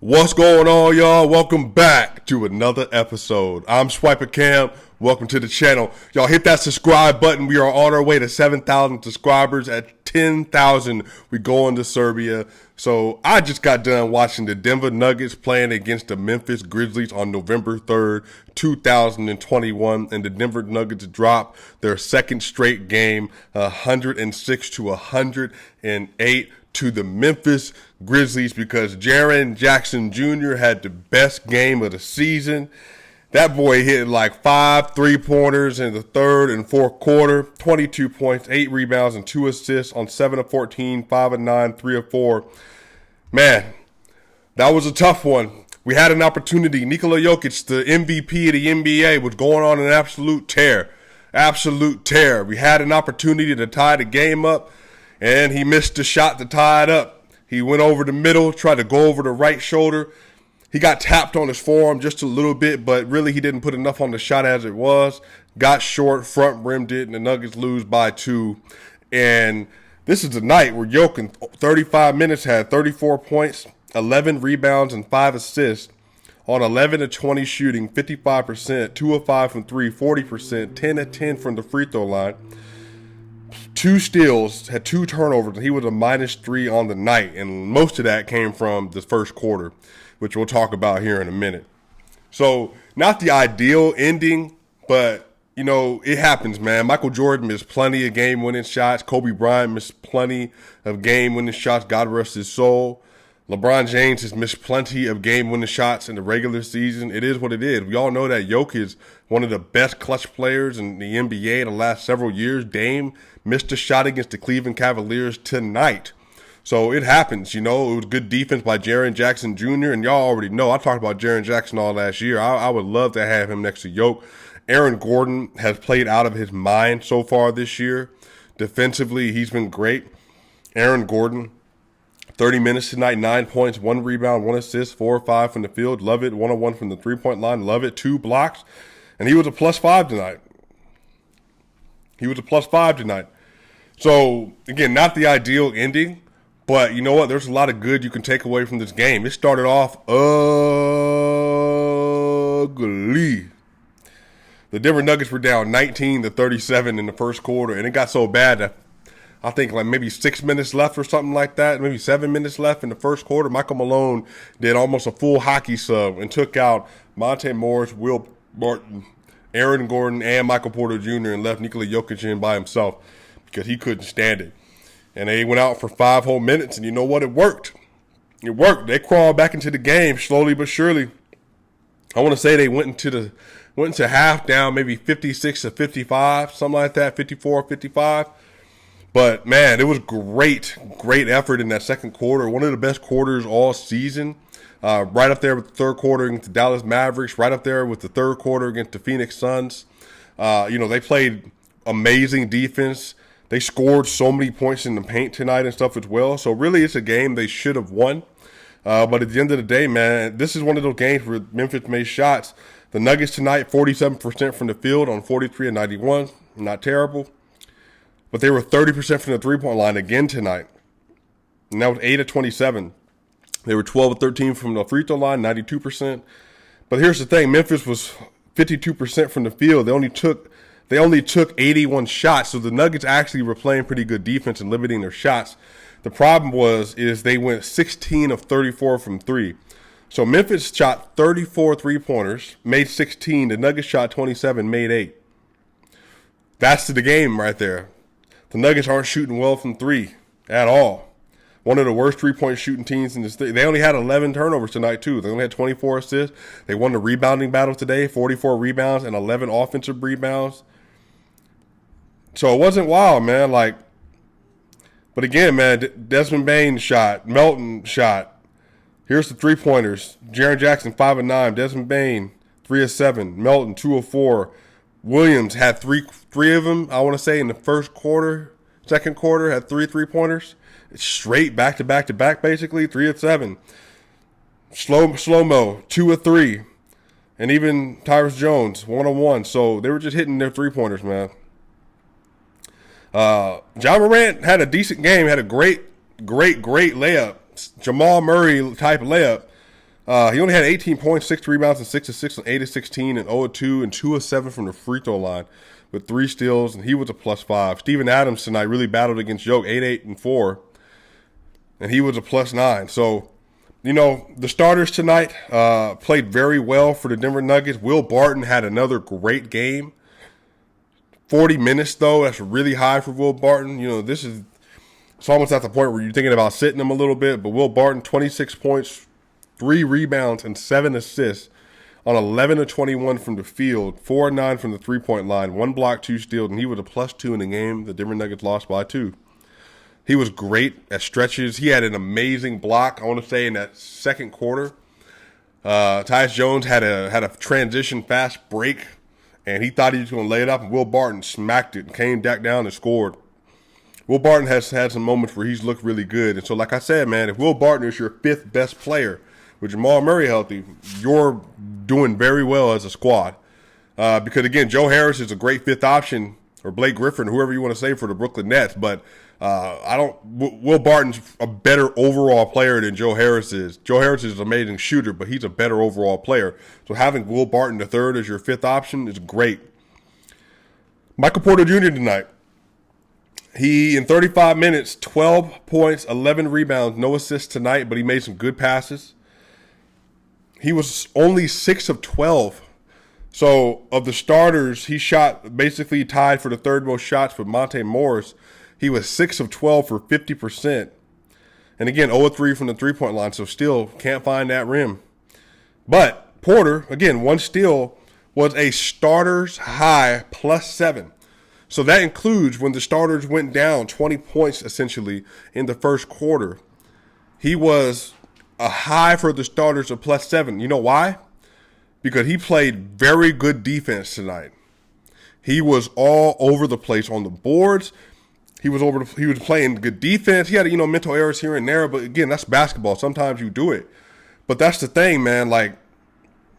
What's going on, y'all? Welcome back to another episode. I'm SwipaCam. Welcome to the channel. Y'all hit that subscribe button. We are on our way to 7,000 subscribers. At 10,000, we go into Serbia. So I just got done watching the Denver Nuggets playing against the Memphis Grizzlies on November 3rd, 2021. And the Denver Nuggets dropped their second straight game, 106 to 108. To the Memphis Grizzlies because Jaren Jackson Jr. had the best game of the season. That boy hit like 5 3-pointers in the third and fourth quarter, 22 points, 8 rebounds, and 2 assists on 7 of 14, 5 of 9, 3 of 4. Man, that was a tough one. We had an opportunity. Nikola Jokic, the MVP of the NBA, was going on an absolute tear. Absolute tear. We had an opportunity to tie the game up. And he missed the shot to tie it up. He went over the middle, tried to go over the right shoulder. He got tapped on his forearm just a little bit, but really he didn't put enough on the shot as it was. Got short, front rimmed it, and the Nuggets lose by 2. And this is the night where Jokic, 35 minutes, had 34 points, 11 rebounds, and 5 assists on 11 of 20 shooting, 55%, 2 of 5 from 3, 40%, 10 of 10 from the free throw line. 2 steals, had 2 turnovers, and he was a -3 on the night. And most of that came from the first quarter, which we'll talk about here in a minute. So, not the ideal ending, but, you know, it happens, man. Michael Jordan missed plenty of game-winning shots. Kobe Bryant missed plenty of game-winning shots. God rest his soul. LeBron James has missed plenty of game-winning shots in the regular season. It is what it is. We all know that Jokic is one of the best clutch players in the NBA in the last several years. Dame missed a shot against the Cleveland Cavaliers tonight. So it happens, you know. It was good defense by Jaren Jackson Jr., and y'all already know. I talked about Jaren Jackson all last year. I would love to have him next to Jokic. Aaron Gordon has played out of his mind so far this year. Defensively, he's been great. Aaron Gordon, 30 minutes tonight, 9 points, 1 rebound, 1 assist, 4 or 5 from the field. Love it. 1 of 1 from the three-point line. Love it. 2 blocks. And he was a +5 tonight. So, again, not the ideal ending. But you know what? There's a lot of good you can take away from this game. It started off ugly. The Denver Nuggets were down 19 to 37 in the first quarter. And it got so bad that I think like maybe 6 minutes left or something like that, maybe 7 minutes left in the first quarter. Michael Malone did almost a full hockey sub and took out Monte Morris, Will Barton, Aaron Gordon, and Michael Porter Jr. and left Nikola Jokic in by himself because he couldn't stand it. And they went out for 5 whole minutes, and you know what? It worked. It worked. They crawled back into the game slowly but surely. I want to say they went into half down maybe 56 to 55, something like that, 54, 55. But, man, it was great effort in that second quarter. One of the best quarters all season. Right up there with the third quarter against the Dallas Mavericks. Right up there with the third quarter against the Phoenix Suns. They played amazing defense. They scored so many points in the paint tonight and stuff as well. So, really, it's a game they should have won. But at the end of the day, man, this is one of those games where Memphis made shots. The Nuggets tonight, 47% from the field on 43 and 91. Not terrible. But they were 30% from the three-point line again tonight. And that was 8 of 27. They were 12 of 13 from the free throw line, 92%. But here's the thing. Memphis was 52% from the field. They only took 81 shots. So the Nuggets actually were playing pretty good defense and limiting their shots. The problem is they went 16 of 34 from 3. So Memphis shot 34 3-pointers, made 16. The Nuggets shot 27, made 8. That's the game right there. The Nuggets aren't shooting well from 3 at all. One of the worst 3-point shooting teams in the state. They only had 11 turnovers tonight, too. They only had 24 assists. They won the rebounding battle today, 44 rebounds and 11 offensive rebounds. So it wasn't wild, man. But again, man, Desmond Bane shot. Melton shot. Here's the 3-pointers. Jaren Jackson, 5 of 9. Desmond Bane, 3 of 7. Melton, 2 of 4. Williams had three of them, I want to say, in the first quarter. Second quarter, had 3 3-pointers. Straight back to back to back, basically. 3 of 7. Slow-mo, 2 of 3. And even Tyrus Jones, 1 of 1. So they were just hitting their 3-pointers, man. John Morant had a decent game, had a great layup. Jamal Murray type layup. He only had 18 points, 6 rebounds, and 6 assists on 8 of 16, and 0 of 2, and 2 of 7 from the free throw line with 3 steals, and he was a +5. Steven Adams tonight really battled against Jokic, 8, 8, and 4, and he was a +9. So, the starters tonight played very well for the Denver Nuggets. Will Barton had another great game. 40 minutes, though, that's really high for Will Barton. It's almost at the point where you're thinking about sitting him a little bit, but Will Barton, 26 points, 3 rebounds, and 7 assists on 11 of 21 from the field, 4 of 9 from the three-point line, 1 block, 2 steals, and he was a +2 in the game. The Denver Nuggets lost by 2. He was great at stretches. He had an amazing block, I want to say, in that second quarter. Tyus Jones had a transition fast break, and he thought he was going to lay it up, and Will Barton smacked it and came back down and scored. Will Barton has had some moments where he's looked really good. And so, like I said, man, if Will Barton is your 5th best player, with Jamal Murray healthy, you're doing very well as a squad. Because, again, Joe Harris is a great 5th option, or Blake Griffin, whoever you want to say, for the Brooklyn Nets. But Will Barton's a better overall player than Joe Harris is. Joe Harris is an amazing shooter, but he's a better overall player. So having Will Barton III as your 5th option is great. Michael Porter Jr. tonight. He, in 35 minutes, 12 points, 11 rebounds, no assists tonight, but he made some good passes. He was only 6 of 12. So, of the starters, he shot basically tied for the 3rd most shots with Monte Morris. He was 6 of 12 for 50%. And again, 0 of 3 from the three-point line, so still can't find that rim. But Porter, again, 1 steal, was a starters high +7. So that includes when the starters went down 20 points essentially in the first quarter. He was a high for the starters of +7. You know why? Because he played very good defense tonight. He was all over the place on the boards. He was playing good defense. He had, mental errors here and there, but again, that's basketball. Sometimes you do it. But that's the thing, man. Like,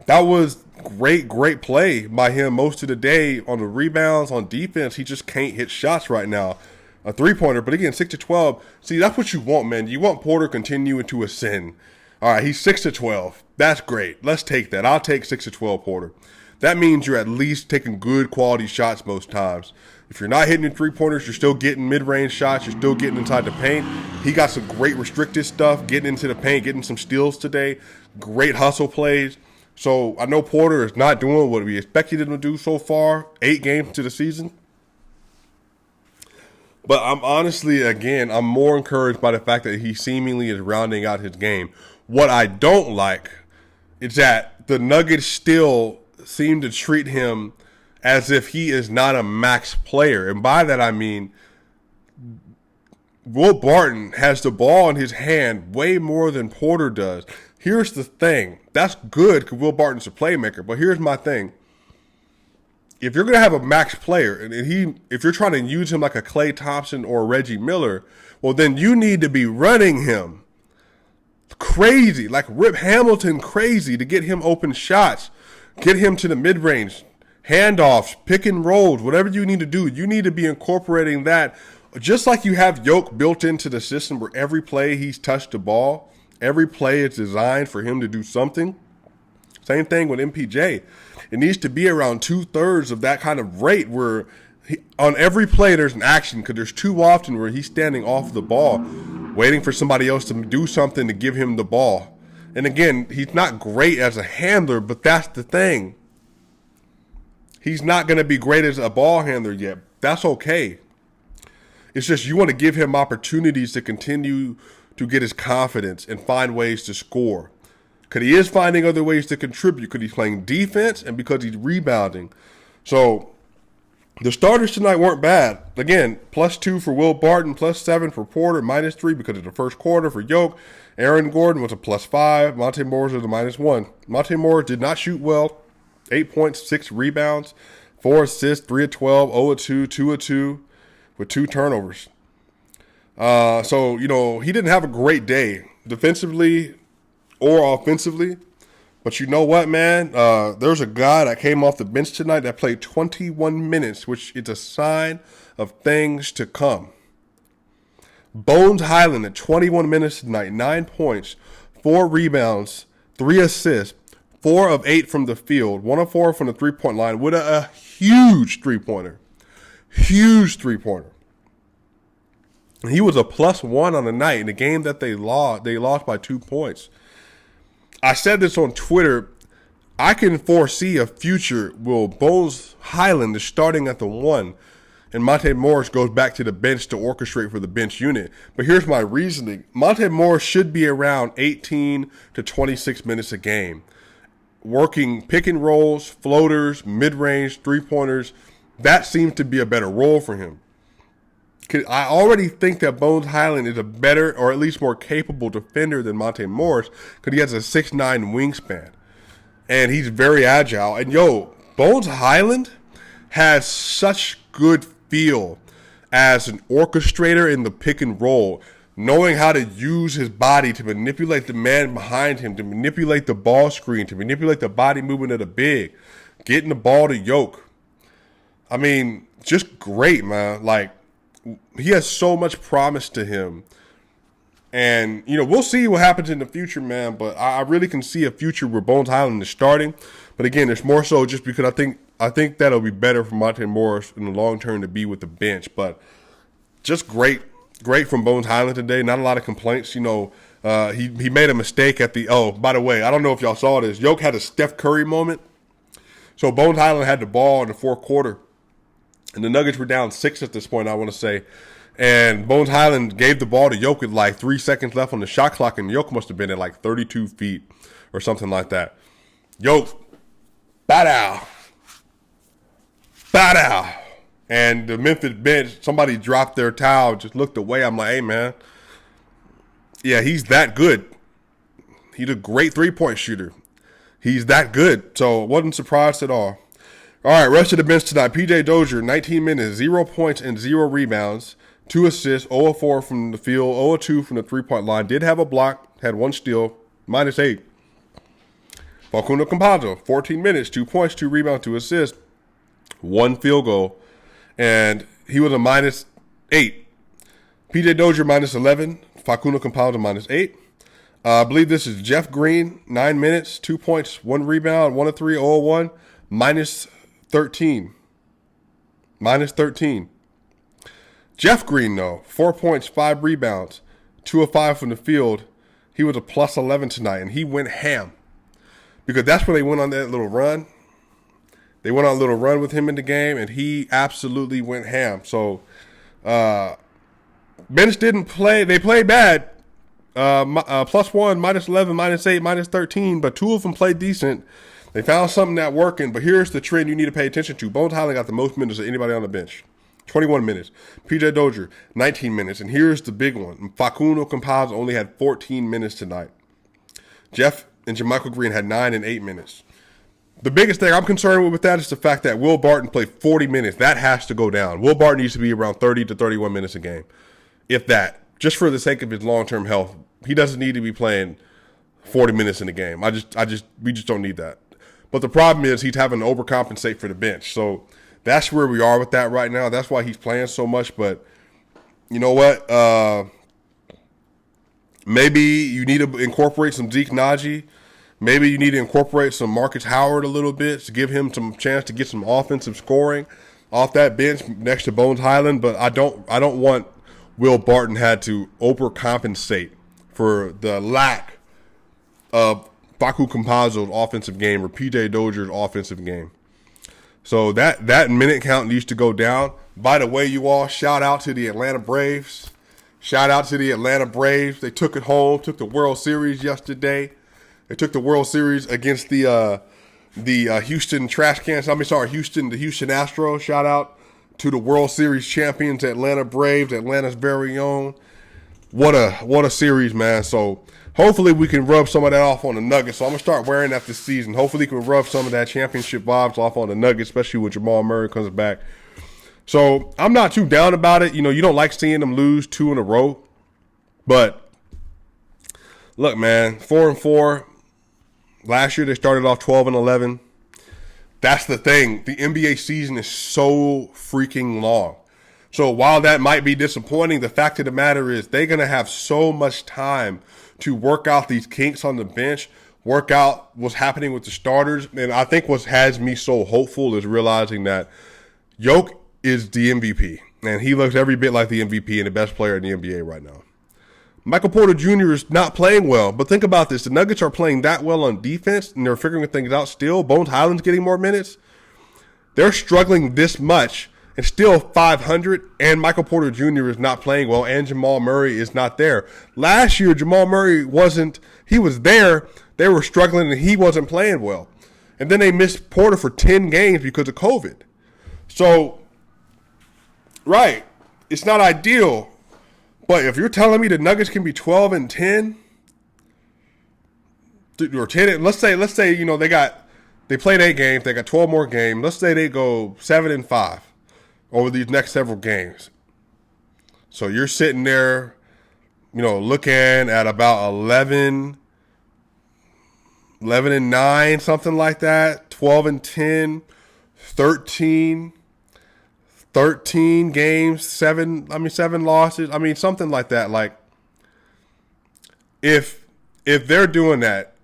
that was great play by him most of the day on the rebounds, on defense. He just can't hit shots right now. A three-pointer, but again, 6 to 12. See, that's what you want, man. You want Porter continuing to ascend. All right, he's 6 to 12. That's great. Let's take that. I'll take 6 to 12, Porter. That means you're at least taking good quality shots most times. If you're not hitting your three-pointers, you're still getting mid-range shots. You're still getting inside the paint. He got some great restricted stuff, getting into the paint, getting some steals today. Great hustle plays. So I know Porter is not doing what we expected him to do so far, 8 games into the season. But I'm honestly, again, I'm more encouraged by the fact that he seemingly is rounding out his game. What I don't like is that the Nuggets still seem to treat him as if he is not a max player. And by that I mean Will Barton has the ball in his hand way more than Porter does. Here's the thing. That's good because Will Barton's a playmaker. But here's my thing. If you're going to have a max player, and if you're trying to use him like a Klay Thompson or a Reggie Miller, well, then you need to be running him crazy, like Rip Hamilton crazy, to get him open shots, get him to the mid-range, handoffs, pick and rolls, whatever you need to do. You need to be incorporating that. Just like you have Jokic built into the system where every play he's touched the ball, every play is designed for him to do something. Same thing with MPJ. It needs to be around 2/3 of that kind of rate where on every play there's an action, because there's too often where he's standing off the ball, waiting for somebody else to do something to give him the ball. And again, he's not great as a handler, but that's the thing. He's not going to be great as a ball handler yet. That's okay. It's just you want to give him opportunities to continue to get his confidence and find ways to score. Because he is finding other ways to contribute, because he's playing defense and because he's rebounding. So the starters tonight weren't bad. Again, +2 for Will Barton, +7 for Porter, -3 because of the first quarter for Jokic. Aaron Gordon was a +5. Monte Morris was a -1. Monte Morris did not shoot well. 8 points, 6 rebounds, 4 assists, 3 of 12, 0 of 2, 2 of 2 with 2 turnovers. So, he didn't have a great day defensively or offensively. But you know what, man? There's a guy that came off the bench tonight that played 21 minutes, which is a sign of things to come. Bones Hyland at 21 minutes tonight, 9 points, 4 rebounds, 3 assists, 4 of 8 from the field, 1 of 4 from the three-point line with a huge three-pointer. Huge three-pointer. And he was a +1 on the night in the game that they lost. They lost by 2 points. I said this on Twitter. I can foresee a future where Bones Hyland is starting at the 1 and Monte Morris goes back to the bench to orchestrate for the bench unit. But here's my reasoning. Monte Morris should be around 18 to 26 minutes a game, working pick and rolls, floaters, mid-range, three-pointers. That seems to be a better role for him. I already think that Bones Hyland is a better or at least more capable defender than Monte Morris because he has a 6'9" wingspan. And he's very agile. And, Bones Hyland has such good feel as an orchestrator in the pick and roll, knowing how to use his body to manipulate the man behind him, to manipulate the ball screen, to manipulate the body movement of the big, getting the ball to Jokic. I mean, just great, man. Like, he has so much promise to him. And, we'll see what happens in the future, man. But I really can see a future where Bones Hyland is starting. But again, it's more so just because I think that'll be better for Monte Morris in the long term to be with the bench. But just great from Bones Hyland today. Not a lot of complaints. He made a mistake at the – by the way, I don't know if y'all saw this. Jokic had a Steph Curry moment. So Bones Hyland had the ball in the fourth quarter. And the Nuggets were down 6 at this point, I want to say. And Bones Hyland gave the ball to Jokic with like 3 seconds left on the shot clock. And Jokic must have been at like 32 feet or something like that. Jokic, bow. And the Memphis bench, somebody dropped their towel, just looked away. I'm like, hey, man. Yeah, he's that good. He's a great three-point shooter. He's that good. So wasn't surprised at all. All right, rest of the bench tonight. PJ Dozier, 19 minutes, 0 points and 0 rebounds, 2 assists, 0 of 4 from the field, 0 of 2 from the three-point line. Did have a block, had 1 steal, -8. Facundo Campazzo, 14 minutes, 2 points, 2 rebounds, 2 assists, 1 field goal, and he was a -8. PJ Dozier -11, Facundo Campazzo -8. I believe this is Jeff Green, 9 minutes, 2 points, 1 rebound, 1 of 3, 0 of 1, -13. -13. Jeff Green, though, 4 points, 5 rebounds, 2 of 5 from the field. He was a +11 tonight, and he went ham. Because that's when they went on that little run. They went on a little run with him in the game, and he absolutely went ham. So, bench didn't play. They played bad. +1, -11, -8, -13, but 2 of them played decent. They found something that working, but here's the trend you need to pay attention to. Bones Hyland got the most minutes of anybody on the bench. 21 minutes. PJ Dozier, 19 minutes. And here's the big one. Facundo Campazzo only had 14 minutes tonight. Jeff and JaMychal Green had 9 and 8 minutes. The biggest thing I'm concerned with that is the fact that Will Barton played 40 minutes. That has to go down. Will Barton needs to be around 30 to 31 minutes a game, if that, just for the sake of his long-term health. He doesn't need to be playing 40 minutes in a game. We just don't need that. But the problem is he's having to overcompensate for the bench. So that's where we are with that right now. That's why he's playing so much. But you know what? Maybe you need to incorporate some Zeke Naji. Maybe you need to incorporate some Marcus Howard a little bit to give him some chance to get some offensive scoring off that bench next to Bones Hyland. But I don't want Will Barton had to overcompensate for the lack of Facu Campazzo's offensive game or PJ Dozier's offensive game. So that minute count needs to go down. By the way, you all, shout out to the Atlanta Braves. Shout out to the Atlanta Braves. They took it home, took the World Series yesterday. They took the World Series against the Houston Trash Cans. The Houston Astros. Shout out to the World Series champions, Atlanta Braves, Atlanta's very own. What a series, man. So hopefully we can rub some of that off on the Nuggets. So I'm going to start wearing that this season. Hopefully we can rub some of that championship vibes off on the Nuggets, especially when Jamal Murray comes back. So I'm not too down about it. You know, you don't like seeing them lose 2 in a row. But look, man, 4-4. Last year they started off 12-11. That's the thing. The NBA season is so freaking long. So while that might be disappointing, the fact of the matter is they're going to have so much time to work out these kinks on the bench work out what's happening with the starters. And I think what has me so hopeful is realizing that Jokic is the MVP. And he looks every bit like the MVP and the best player in the NBA right now. Michael Porter Jr. is not playing well. But think about this. The Nuggets are playing that well on defense, and they're figuring things out still. Bones Hyland's getting more minutes. They're struggling this much, and still 500, and Michael Porter Jr. is not playing well, and Jamal Murray is not there. Last year, Jamal Murray he was there. They were struggling, and he wasn't playing well. And then they missed Porter for 10 games because of COVID. So, right, it's not ideal. But if you're telling me the Nuggets can be 12-10, or 10, let's say they played 8 games, they got 12 more games. Let's say they go 7-5 over these next several games. So you're sitting there, looking at about 11-9, something like that, 12-10, 13 games, 7 losses. Something like that. Like, if they're doing that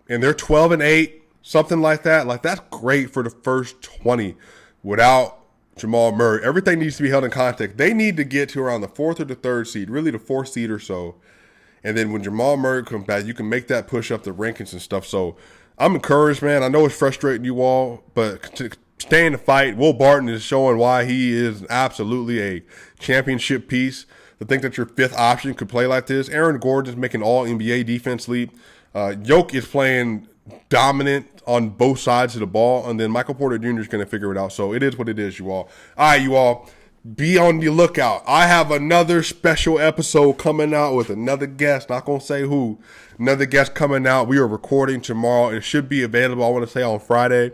and they're 12-8, something like that, that's great for the first 20 without Jamal Murray. Everything needs to be held in context. They need to get to around the 4th or the 3rd seed, really the 4th seed or so. And then when Jamal Murray comes back, you can make that push up the rankings and stuff. So I'm encouraged, man. I know it's frustrating you all, but to stay in the fight, Will Barton is showing why he is absolutely a championship piece. To think that your 5th option could play like this. Aaron Gordon is making all NBA defense leap. Jokic is playing dominant on both sides of the ball, and then Michael Porter Jr. is going to figure it out. So it is what it is, you all. All right, you all, be on the lookout. I have another special episode coming out with another guest. Not going to say who. Another guest coming out. We are recording tomorrow. It should be available, I want to say, on Friday.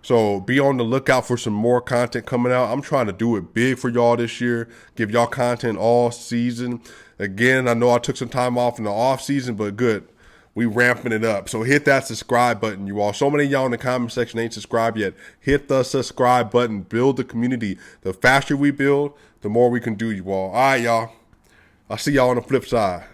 So be on the lookout for some more content coming out. I'm trying to do it big for y'all this year. Give y'all content all season. Again, I know I took some time off in the off season, but good. We ramping it up. So hit that subscribe button, you all. So many of y'all in the comment section ain't subscribed yet. Hit the subscribe button. Build the community. The faster we build, the more we can do, you all. All right, y'all. I'll see y'all on the flip side.